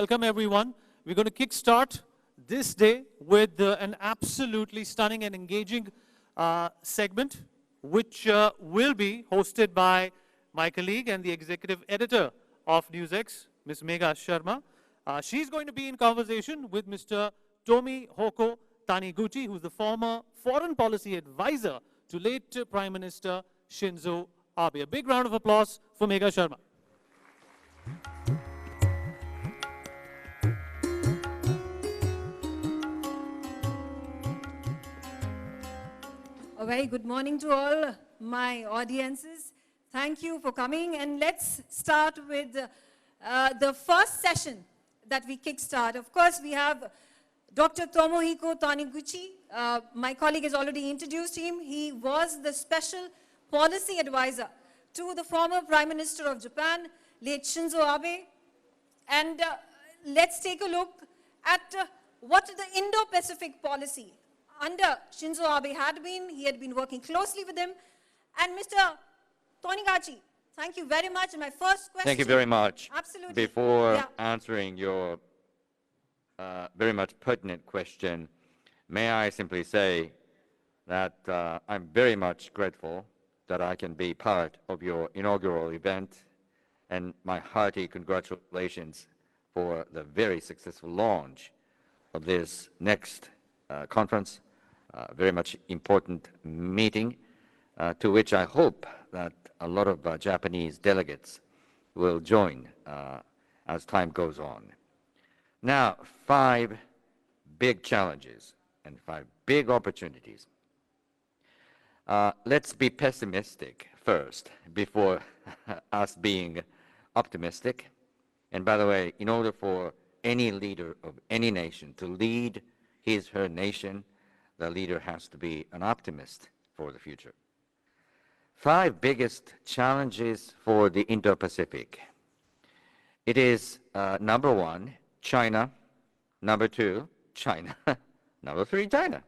Welcome, everyone. We're going to kickstart this day with an absolutely stunning and engaging segment, which will be hosted by my colleague and the executive editor of NewsX, Ms. Megha Sharma. She's going to be in conversation with Mr. Tomohiko Taniguchi, who's the former foreign policy advisor to late Prime Minister Shinzo Abe. A big round of applause for Megha Sharma. A very good morning to all my audiences. Thank you for coming, and let's start with the first session that we kickstart. Of course, we have Dr. Tomohiko Taniguchi. My colleague has already introduced him. He was the special policy advisor to the former Prime Minister of Japan, late Shinzo Abe. And let's take a look at what the Indo-Pacific policy under Shinzo Abe had been. He had been working closely with him. And Mr. Taniguchi, thank you very much. And my first question. Thank you very much. Absolutely. Before answering your very much pertinent question, may I simply say that I'm very much grateful that I can be part of your inaugural event, and my hearty congratulations for the very successful launch of this next conference, very much important meeting, to which I hope that a lot of Japanese delegates will join as time goes on. Now, 5 big challenges and 5 big opportunities. Let's be pessimistic first before us being optimistic. And by the way, in order for any leader of any nation to lead her nation, the leader has to be an optimist for the future. 5 biggest challenges for the Indo-Pacific. It is number 1, China. Number 2, China. Number 3, China.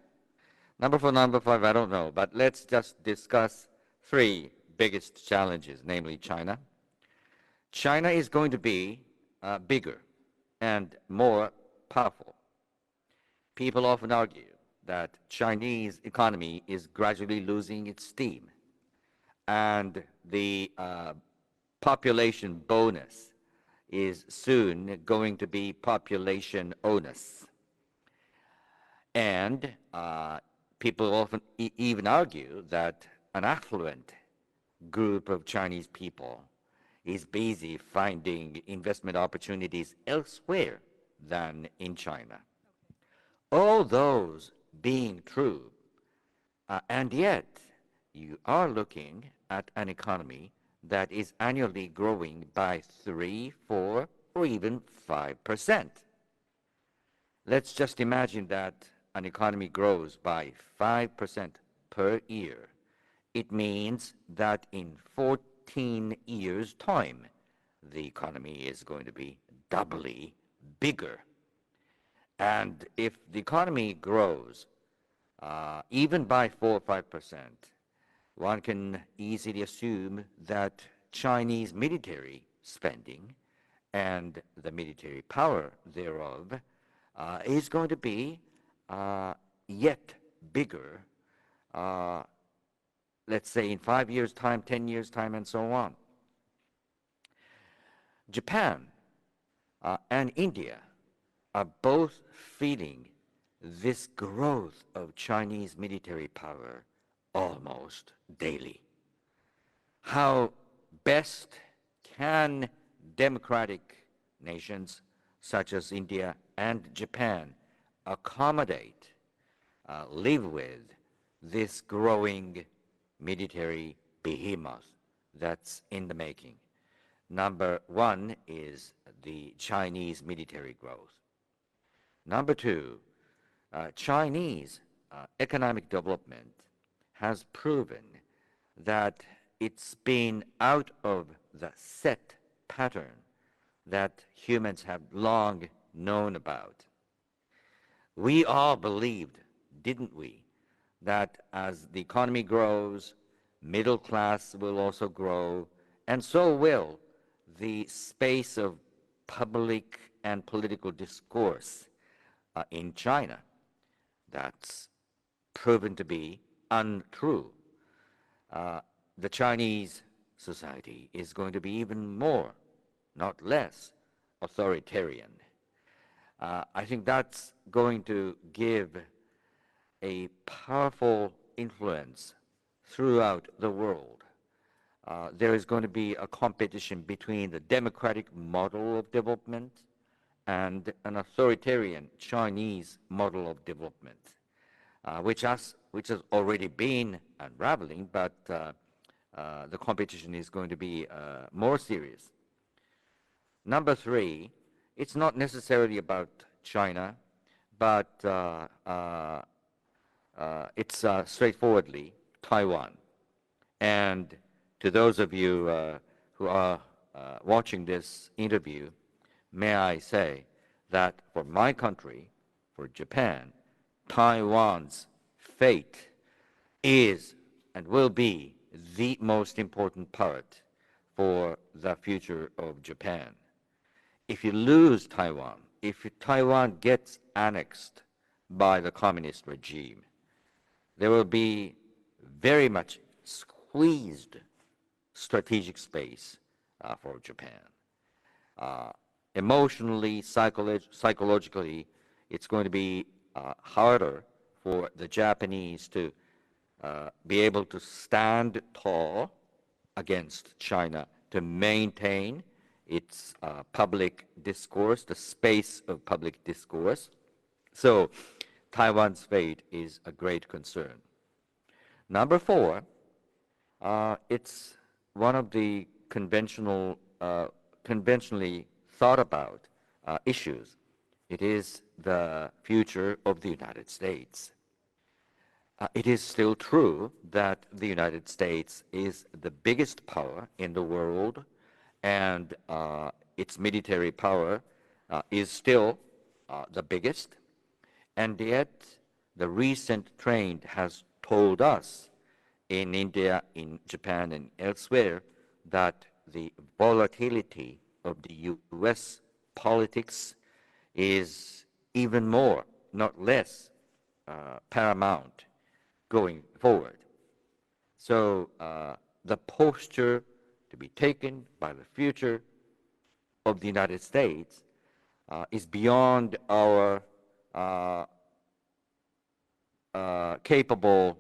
Number 4, number 5, I don't know. But let's just discuss 3 biggest challenges, namely China. China is going to be bigger and more powerful. People often argue that Chinese economy is gradually losing its steam, and the population bonus is soon going to be population onus. And people often even argue that an affluent group of Chinese people is busy finding investment opportunities elsewhere than in China. All those being true, and yet you are looking at an economy that is annually growing by 3, 4, or even 5%. Let's just imagine that an economy grows by 5% per year. It means that in 14 years' time, the economy is going to be doubly bigger. And if the economy grows even by 4 or 5%, one can easily assume that Chinese military spending and the military power thereof is going to be yet bigger, let's say in 5 years' time, 10 years' time, and so on. Japan and India are both feeling this growth of Chinese military power almost daily. How best can democratic nations such as India and Japan accommodate, live with this growing military behemoth that's in the making? Number 1 is the Chinese military growth. Number 2, Chinese economic development has proven that it's been out of the set pattern that humans have long known about. We all believed, didn't we, that as the economy grows, middle class will also grow, and so will the space of public and political discourse in China. That's proven to be untrue. The Chinese society is going to be even more, not less, authoritarian. I think that's going to give a powerful influence throughout the world. There is going to be a competition between the democratic model of development and an authoritarian Chinese model of development, which has already been unraveling, but the competition is going to be more serious. Number three, it's not necessarily about China, but it's straightforwardly Taiwan. And to those of you who are watching this interview, may I say that for my country, for Japan, Taiwan's fate is and will be the most important part for the future of Japan. If you lose Taiwan, if Taiwan gets annexed by the communist regime, there will be very much squeezed strategic space for Japan. Emotionally, psychologically, it's going to be harder for the Japanese to be able to stand tall against China, to maintain its public discourse, the space of public discourse. So Taiwan's fate is a great concern. Number four, it's one of the conventionally thought about issues. It is the future of the United States. It is still true that the United States is the biggest power in the world, and its military power is still the biggest. And yet, the recent trend has told us in India, in Japan, and elsewhere that the volatility of the U.S. politics is even more, not less, paramount going forward. So the posture to be taken by the future of the United States is beyond our capable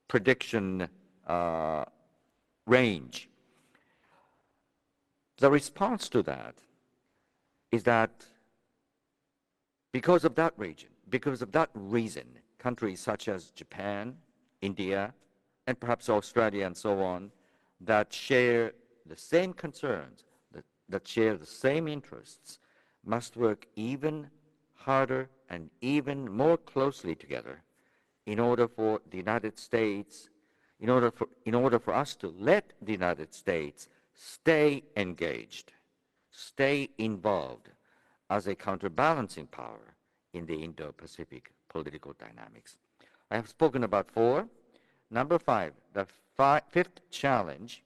prediction range. The response to that is that because of that region, because of that reason, countries such as Japan, India, and perhaps Australia and so on, that share the same concerns, that share the same interests, must work even harder and even more closely together in order for the United States, in order for us to let the United States stay engaged, stay involved as a counterbalancing power in the Indo-Pacific political dynamics. I have spoken about four. Number five, the fifth challenge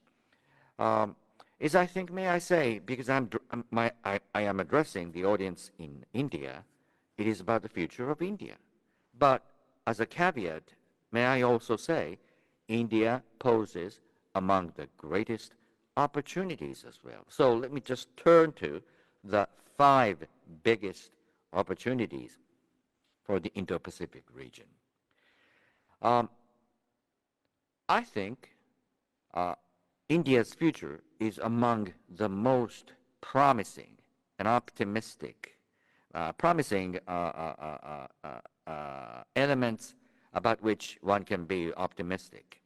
is, I think, may I say, because I am addressing the audience in India, it is about the future of India. But as a caveat, may I also say, India poses among the greatest opportunities as well. So let me just turn to the five biggest opportunities for the Indo-Pacific region. I think India's future is among the most promising and optimistic, elements about which one can be optimistic.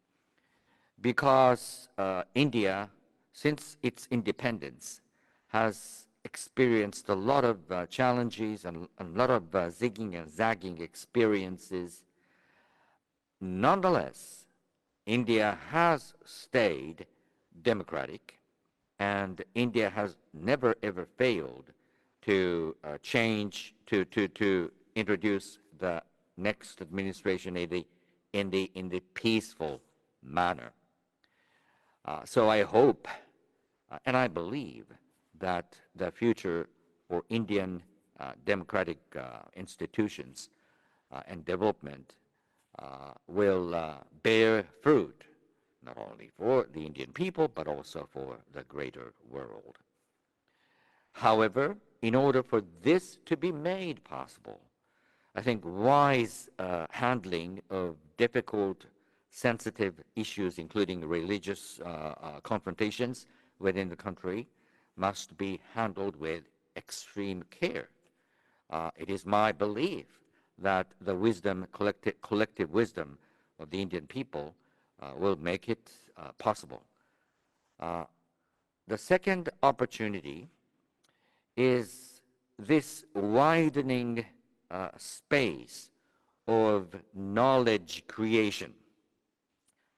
Because India, since its independence, has experienced a lot of challenges and a lot of zigging and zagging experiences. Nonetheless, India has stayed democratic, and India has never ever failed to to introduce the next administration in the peaceful manner. So I hope and I believe that the future for Indian democratic institutions and development will bear fruit, not only for the Indian people, but also for the greater world. However, in order for this to be made possible, I think wise handling of difficult, sensitive issues, including religious confrontations within the country, must be handled with extreme care. It is my belief that the wisdom, collective wisdom of the Indian people will make it possible. The second opportunity is this widening space of knowledge creation,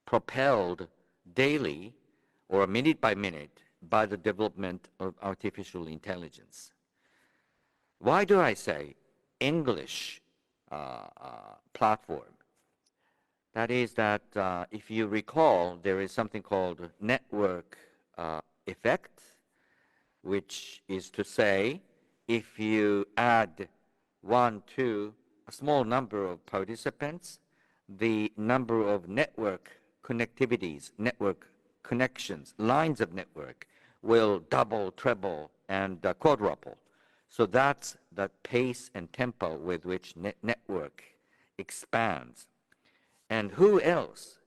propelled daily or minute by minute by the development of artificial intelligence. Why do I say English platform? That is that if you recall, there is something called network effect, which is to say, if you add one to a small number of participants, the number of network connectivities, network connections, lines of network will double, treble, and quadruple. So that's the pace and tempo with which network expands. And who else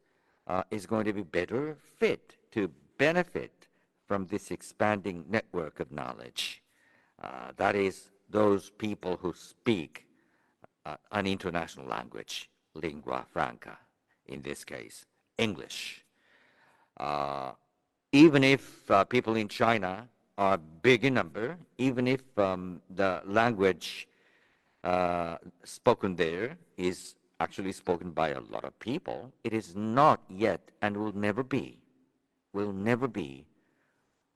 is going to be better fit to benefit from this expanding network of knowledge? That is those people who speak an international language, lingua franca, in this case, English. Even if people in China are big in number, even if the language spoken there is actually spoken by a lot of people, it is not yet and will never be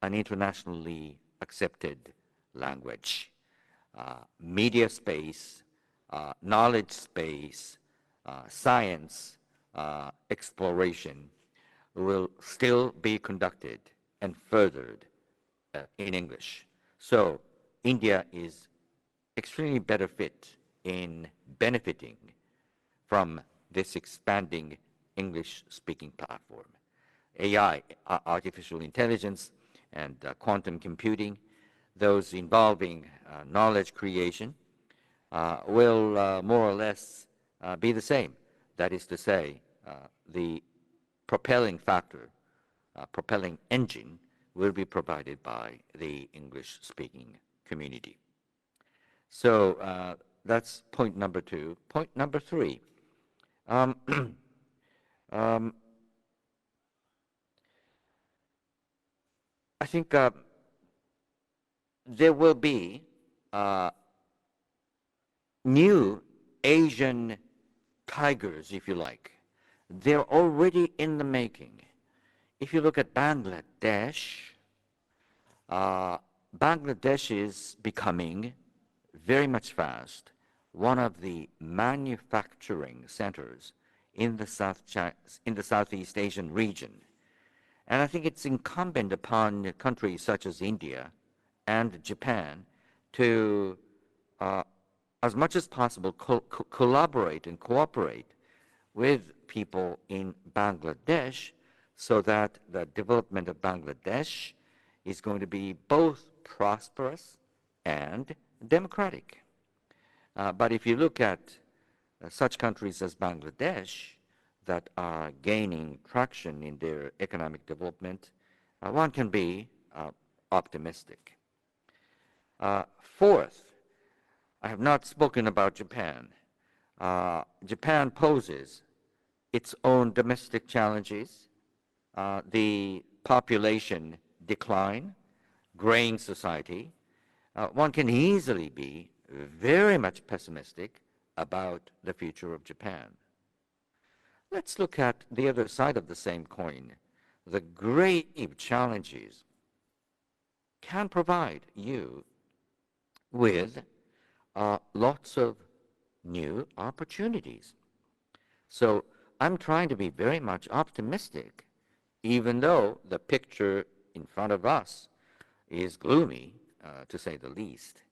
an internationally accepted language. Media space, knowledge space, science exploration will still be conducted and furthered in English. So India is extremely better fit in benefiting from this expanding English-speaking platform. AI, artificial intelligence, and quantum computing, those involving knowledge creation, will more or less be the same. That is to say, the propelling factor, propelling engine, will be provided by the English-speaking community. So that's point number 2. Point number 3. I think there will be new Asian tigers, if you like. They're already in the making. If you look at Bangladesh, Bangladesh is becoming very much fast one of the manufacturing centers in the Southeast Asian region. And I think it's incumbent upon countries such as India and Japan to, as much as possible, collaborate and cooperate with people in Bangladesh so that the development of Bangladesh is going to be both prosperous and democratic. But if you look at such countries as Bangladesh that are gaining traction in their economic development, one can be optimistic. Fourth, I have not spoken about Japan. Japan poses its own domestic challenges, the population decline, graying society. One can easily be very much pessimistic about the future of Japan. Let's look at the other side of the same coin. The grave challenges can provide you with lots of new opportunities. So I'm trying to be very much optimistic, even though the picture in front of us is gloomy, to say the least.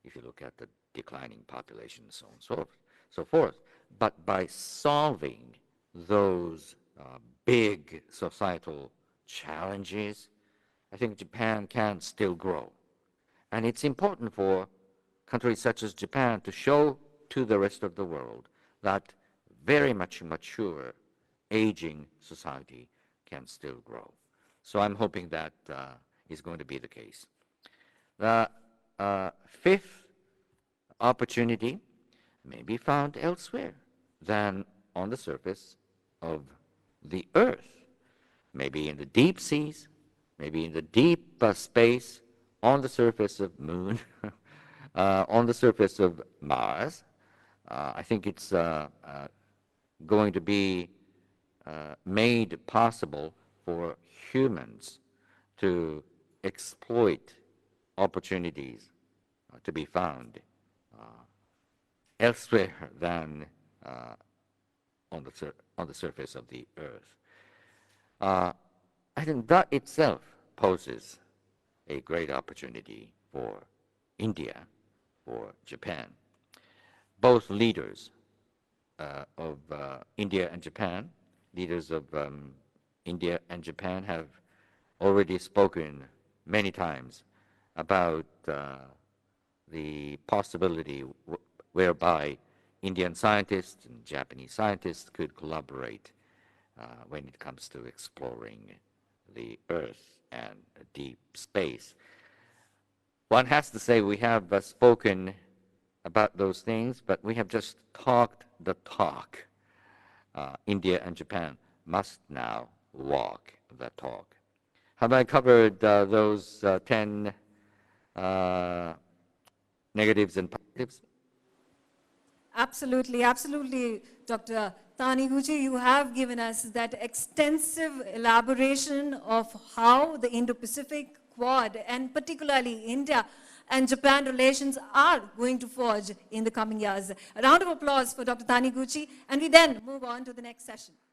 if you look at the declining population and so on and so forth. But by solving those big societal challenges, I think Japan can still grow. And it's important for countries such as Japan to show to the rest of the world that very much mature, aging society can still grow. So I'm hoping that is going to be the case. The fifth opportunity may be found elsewhere than on the surface of the Earth. Maybe in the deep seas, maybe in the deep space, on the surface of Moon, on the surface of Mars. I think it's going to be made possible for humans to exploit opportunities to be found elsewhere than on the surface of the Earth. I think that itself poses a great opportunity for India, for Japan. Both leaders of India and Japan, leaders of India and Japan have already spoken many times about the possibility whereby Indian scientists and Japanese scientists could collaborate when it comes to exploring the Earth and deep space. One has to say we have spoken about those things, but we have just talked the talk. India and Japan must now walk the talk. Have I covered those 10 negatives and positives? Absolutely, absolutely, Dr. Taniguchi. You have given us that extensive elaboration of how the Indo-Pacific Quad and particularly India and Japan relations are going to forge in the coming years. A round of applause for Dr. Taniguchi, and we then move on to the next session.